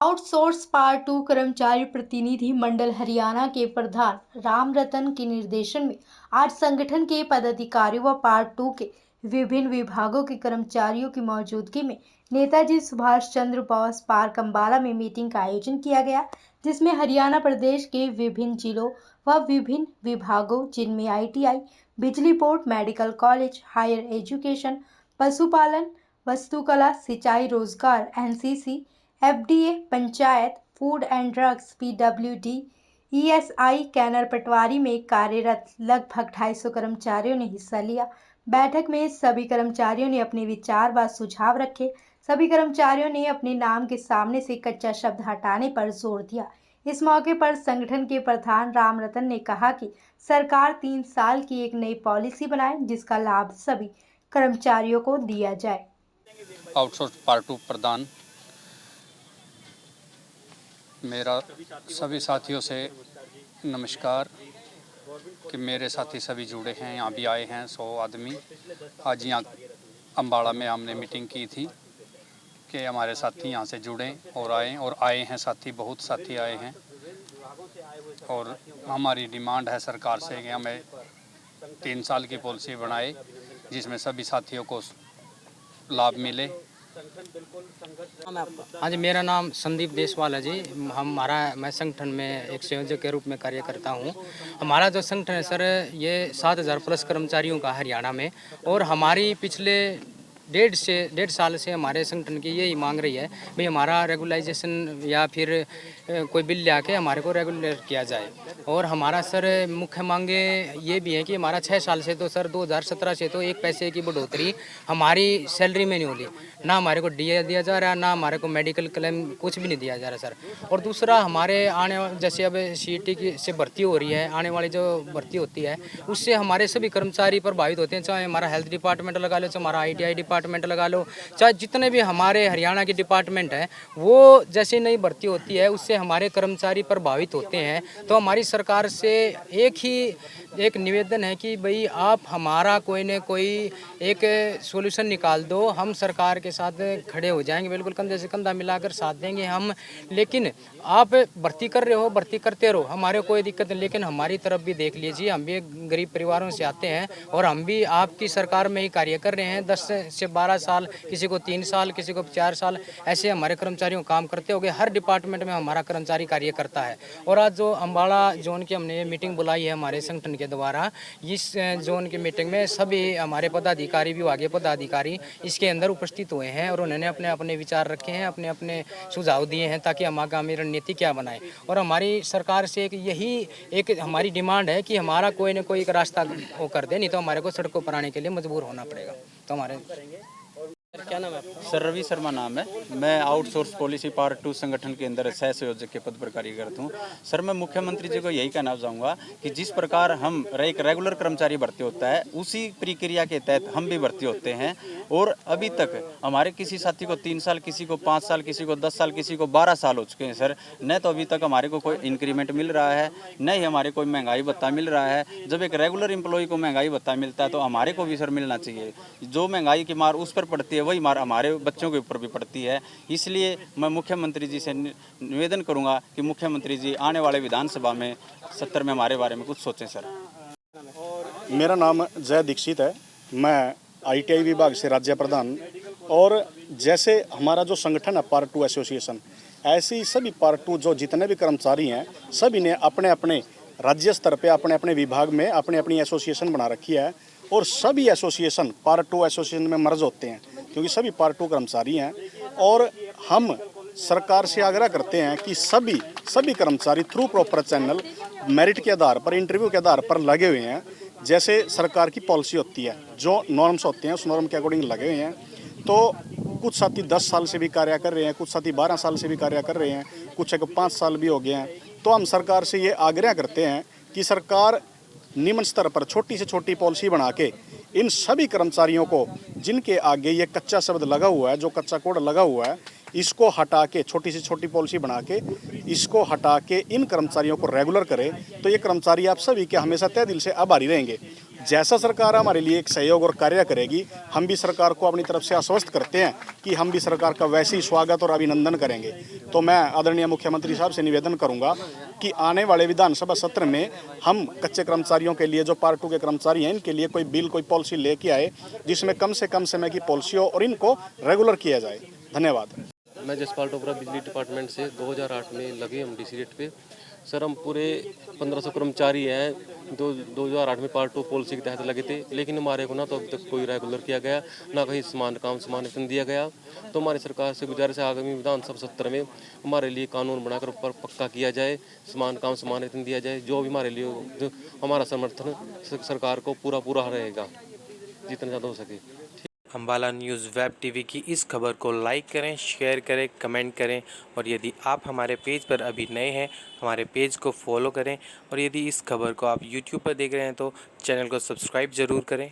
Outsource part 2 कर्मचारी प्रतिनिधि मंडल हरियाणा के प्रधान राम रतन के निर्देशन में आज संगठन के पदाधिकारियों व पार्ट 2 के विभिन्न विभागों के कर्मचारियों की मौजूदगी में नेताजी सुभाष चंद्र बोस पार्क अम्बाला में मीटिंग का आयोजन किया गया, जिसमें हरियाणा प्रदेश के विभिन्न जिलों व विभिन्न विभागों जिनमें ITI, बिजली board, medical college, higher education, पशुपालन, वस्तुकला, सिंचाई, रोजगार, NCC, FDA, panchayat, food and drugs, PWD, ESI, कैनर पटवारी में कार्यरत लगभग 250 कर्मचारियों ने हिस्सा लिया। बैठक में सभी कर्मचारियों ने अपने विचार व सुझाव रखे। सभी कर्मचारियों ने अपने नाम के सामने से कच्चा शब्द हटाने पर जोर दिया। इस मौके पर संगठन के प्रधान राम रतन ने कहा कि सरकार 3 साल की एक नई पॉलिसी बनाए जिसका लाभ सभी कर्मचारियों को दिया जाए। आउटसोर्स पार्ट 2 प्रदान मेरा सभी साथियों से नमस्कार कि मेरे साथी सभी जुड़े हैं, यहाँ भी आए हैं 100 आदमी। आज यहाँ अम्बाड़ा में हमने मीटिंग की थी कि हमारे साथी यहाँ से जुड़ें और आए हैं साथी, बहुत साथी आए हैं। और हमारी डिमांड है सरकार से कि हमें 3 साल की पॉलिसी बनाए जिसमें सभी साथियों को लाभ मिले। हाँ जी, मेरा नाम संदीप देसवाल है जी। मैं संगठन में एक संयोजक के रूप में कार्य करता हूँ। हमारा जो संगठन है सर, ये 7,000 प्लस कर्मचारियों का हरियाणा में, और हमारी पिछले 1.5 साल से हमारे संगठन की यही मांग रही है भाई हमारा रेगुलाइजेशन या फिर कोई बिल ले आके हमारे को रेगुलर किया जाए। और हमारा सर मुख्य मांगे ये भी है कि हमारा 6 साल से तो सर 2017 से तो 1 पैसे की बढ़ोतरी हमारी सैलरी में नहीं हो रही, ना हमारे को DA दिया जा रहा है, ना हमारे को मेडिकल क्लेम कुछ भी नहीं दिया जा रहा सर। और दूसरा, हमारे आने जैसे अब CET की से भर्ती हो रही है, आने वाली जो भर्ती होती है उससे हमारे सभी कर्मचारी प्रभावित होते हैं, चाहे हमारा हेल्थ डिपार्टमेंट लगा लो, चाहे हमारा ITI डिपार्टमेंट लगा लो, चाहे जितने भी हमारे हरियाणा के डिपार्टमेंट हैं, वो जैसे नई भर्ती होती है उससे हमारे कर्मचारी प्रभावित होते हैं। तो हमारी सरकार से एक निवेदन है कि भाई आप हमारा कोई न कोई एक सॉल्यूशन निकाल दो, हम सरकार के साथ खड़े हो जाएंगे, बिल्कुल कंधे से कंधा मिलाकर साथ देंगे हम। लेकिन आप भर्ती कर रहे हो, भर्ती करते रहो, हमारे कोई दिक्कत नहीं, लेकिन हमारी तरफ भी देख लीजिए, हम भी गरीब परिवारों से आते हैं और हम भी आपकी सरकार में ही कार्य कर रहे हैं 10 से 12 साल, किसी को 3 साल, किसी को 4 साल, ऐसे हमारे कर्मचारियों काम करते हो गए। हर डिपार्टमेंट में हमारा कर्मचारी कार्य करता है। और आज जो अम्बाड़ा जोन की हमने मीटिंग बुलाई है हमारे संगठन के द्वारा, इस जोन की मीटिंग में सभी हमारे पदाधिकारी, विभागीय पदाधिकारी इसके अंदर उपस्थित हुए हैं और उन्होंने अपने अपने विचार रखे हैं, अपने अपने सुझाव दिए हैं ताकि हम आगामी रणनीति क्या बनाए। और हमारी सरकार से एक हमारी डिमांड है कि हमारा कोई न कोई एक रास्ता वो कर दे, नहीं तो हमारे को सड़कों पर आने के लिए मजबूर होना पड़ेगा। तो हमारे क्या नाम है आपका? सर रवि शर्मा नाम है। मैं आउटसोर्स पॉलिसी पार्ट 2 संगठन के अंदर सह संयोजक के पद पर कार्य करता हूँ। सर मैं मुख्यमंत्री जी को यही कहना चाहूँगा कि जिस प्रकार हम एक रेगुलर कर्मचारी भर्ती होता है उसी प्रक्रिया के तहत हम भी भर्ती होते हैं। और अभी तक हमारे किसी साथी को 3 साल, किसी को 5 साल, किसी को 10 साल, किसी को 12 साल हो चुके हैं सर। न तो अभी तक हमारे को कोई इंक्रीमेंट मिल रहा है, न ही हमारे कोई महंगाई भत्ता मिल रहा है। जब एक रेगुलर एम्प्लॉय को महंगाई भत्ता मिलता है तो हमारे को भी सर मिलना चाहिए। जो महंगाई की मार उस पर पड़ती है वही मार हमारे बच्चों के ऊपर भी पड़ती है। इसलिए मैं मुख्यमंत्री जी से निवेदन करूंगा कि मुख्यमंत्री जी आने वाले विधानसभा में 70 में हमारे बारे में कुछ सोचें सर। मेरा नाम जय दीक्षित है, मैं ITI विभाग से राज्य प्रधान। और जैसे हमारा जो संगठन है पार्ट 2 एसोसिएशन, ऐसे ही सभी पार्ट 2 जो जितने भी कर्मचारी हैं सभी ने अपने अपने राज्य स्तर पे अपने अपने विभाग में अपनी अपनी एसोसिएशन बना रखी है। और सभी एसोसिएशन पार्ट 2 एसोसिएशन में मर्ज होते हैं क्योंकि सभी पार्ट 2 कर्मचारी हैं। और हम सरकार से आग्रह करते हैं कि सभी कर्मचारी थ्रू प्रॉपर चैनल मेरिट के आधार पर, इंटरव्यू के आधार पर लगे हुए हैं। जैसे सरकार की पॉलिसी होती है, जो नॉर्म्स होते हैं उस नॉर्म के अकॉर्डिंग लगे हुए हैं। तो कुछ साथी 10 साल से भी कार्य कर रहे हैं, कुछ साथी 12 साल से भी कार्य कर रहे हैं, कुछ एक 5 साल भी हो गए हैं। तो हम सरकार से ये आग्रह करते हैं कि सरकार निम्न स्तर पर छोटी से छोटी पॉलिसी बना के इन सभी कर्मचारियों को, जिनके आगे ये कच्चा शब्द लगा हुआ है, जो कच्चा कोड लगा हुआ है, इसको हटा के छोटी से छोटी पॉलिसी बना के इसको हटा के इन कर्मचारियों को रेगुलर करें। तो ये कर्मचारी आप सभी के हमेशा तहे दिल से आभारी रहेंगे। जैसा सरकार हमारे लिए एक सहयोग और कार्य करेगी, हम भी सरकार को अपनी तरफ से आश्वस्त करते हैं कि हम भी सरकार का वैसे ही स्वागत और अभिनंदन करेंगे। तो मैं आदरणीय मुख्यमंत्री साहब से निवेदन करूंगा कि आने वाले विधानसभा सत्र में हम कच्चे कर्मचारियों के लिए, जो पार्ट 2 के कर्मचारी हैं, इनके लिए कोई बिल, कोई पॉलिसी लेके आए जिसमें कम से कम समय की पॉलिसी हो और इनको रेगुलर किया जाए। धन्यवाद। मैं जसपाल टोपरा बिजली डिपार्टमेंट से 2008 में लगे हम डीसी रेट पे। सर हम पूरे 1500 कर्मचारी हैं, 2008 में पार्ट 2 पॉलिसी के तहत लगे थे, लेकिन हमारे को ना तो अभी तक कोई रेगुलर किया गया, ना कहीं समान वेतन दिया गया। तो हमारी सरकार से गुजारिश है आगामी विधानसभा सत्र में हमारे लिए कानून बनाकर पक्का किया जाए, समान वेतन दिया जाए। जो भी हमारे लिए जो हमारा समर्थन सरकार को पूरा रहेगा, जितना ज़्यादा हो सके। अम्बाला न्यूज़ वेब टीवी की इस खबर को लाइक करें, शेयर करें, कमेंट करें और यदि आप हमारे पेज पर अभी नए हैं हमारे पेज को फॉलो करें और यदि इस खबर को आप यूट्यूब पर देख रहे हैं तो चैनल को सब्सक्राइब ज़रूर करें।